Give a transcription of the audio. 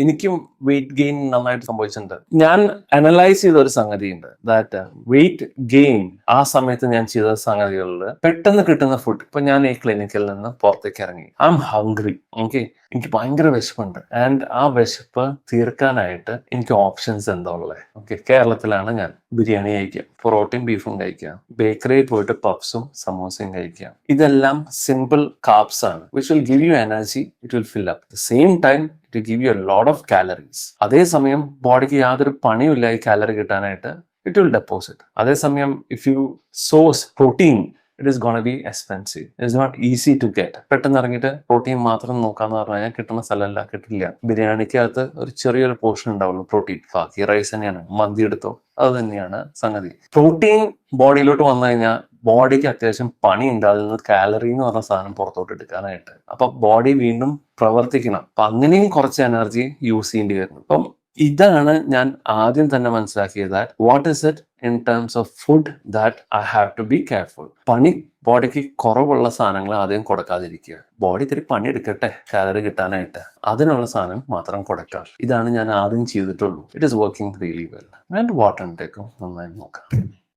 എനിക്കും weight gain നന്നായിട്ട് സംഭവിച്ചിട്ടുണ്ട്. ഞാൻ അനലൈസ് ചെയ്ത ഒരു സംഗതിയുണ്ട്. ദാറ്റ് വെയിറ്റ് ഗെയിൻ ആ സമയത്ത് ഞാൻ ചെയ്ത സംഗതികളിൽ പെട്ടെന്ന് കിട്ടുന്ന ഫുഡ്. ഇപ്പൊ ഞാൻ ഈ ക്ലിനിക്കിൽ നിന്ന് പുറത്തേക്ക് ഇറങ്ങി, ഐ എം ഹംഗ്രി. എനിക്ക് ഭയങ്കര വിശപ്പുണ്ട്. ആൻഡ് ആ വിശപ്പ് തീർക്കാനായിട്ട് എനിക്ക് ഓപ്ഷൻസ് എന്താ ഉള്ളത്? കേരളത്തിലാണ് ഞാൻ. ബിരിയാണി കഴിക്കാം, പൊറോട്ടയും ബീഫും കഴിക്കാം, ബേക്കറിയിൽ പോയിട്ട് പപ്സും സമോസയും കഴിക്കാം. ഇതെല്ലാം സിമ്പിൾ കാർബ്സ് ആണ്, which will give you energy, it will fill up. Same time it will give you a lot of calories. അതേസമയം ബോഡിക്ക് യാതൊരു പണിയുമില്ല ഈ കാലറി കിട്ടാനായിട്ട്, ഇറ്റ് വിൽ ഡെപ്പോസിറ്റ്. അതേസമയം if you source protein, it is gonna be expensive. It is not easy to get. പെട്ടെന്ന് ഇറങ്ങിയിട്ട് protein മാത്രം നോക്കാന്ന് പറഞ്ഞു കഴിഞ്ഞാൽ കിട്ടുന്ന സ്ഥലമല്ല, കിട്ടില്ല. ബിരിയാണിക്കകത്ത് ഒരു ചെറിയൊരു പോർഷൻ ഉണ്ടാവുള്ളൂ പ്രോട്ടീൻ, ബാക്കി റൈസ് തന്നെയാണ്. മന്തി എടുത്തോ, അത് തന്നെയാണ് സംഗതി. പ്രോട്ടീൻ ബോഡിയിലോട്ട് വന്നു കഴിഞ്ഞാൽ ബോഡിക്ക് അത്യാവശ്യം പണി ഉണ്ട് അതിൽ നിന്ന് കാലറി എന്ന് പറഞ്ഞ സാധനം പുറത്തോട്ട് എടുക്കാനായിട്ട്. അപ്പൊ ബോഡി വീണ്ടും പ്രവർത്തിക്കണം. അപ്പൊ അങ്ങനെയും കുറച്ച് എനർജി യൂസ് ചെയ്യേണ്ടി വരുന്നു. അപ്പം ഇതാണ് ഞാൻ ആദ്യം തന്നെ മനസ്സിലാക്കിയത്. What is it in terms of food that I have to be careful. പണി ബോഡിക്ക് കുറവുള്ള സാധനങ്ങൾ ആദ്യം കൊടുക്കാതിരിക്കുക. ബോഡി ഇത്തിരി പണി എടുക്കട്ടെ കാലറി കിട്ടാനായിട്ട്, അതിനുള്ള സാധനം മാത്രം കൊടുക്കുക. ഇതാണ് ഞാൻ ആദ്യം ചെയ്തിട്ടുള്ളൂ. It is working really well. And water ഇൻടേക്കും നന്നായി നോക്കാം.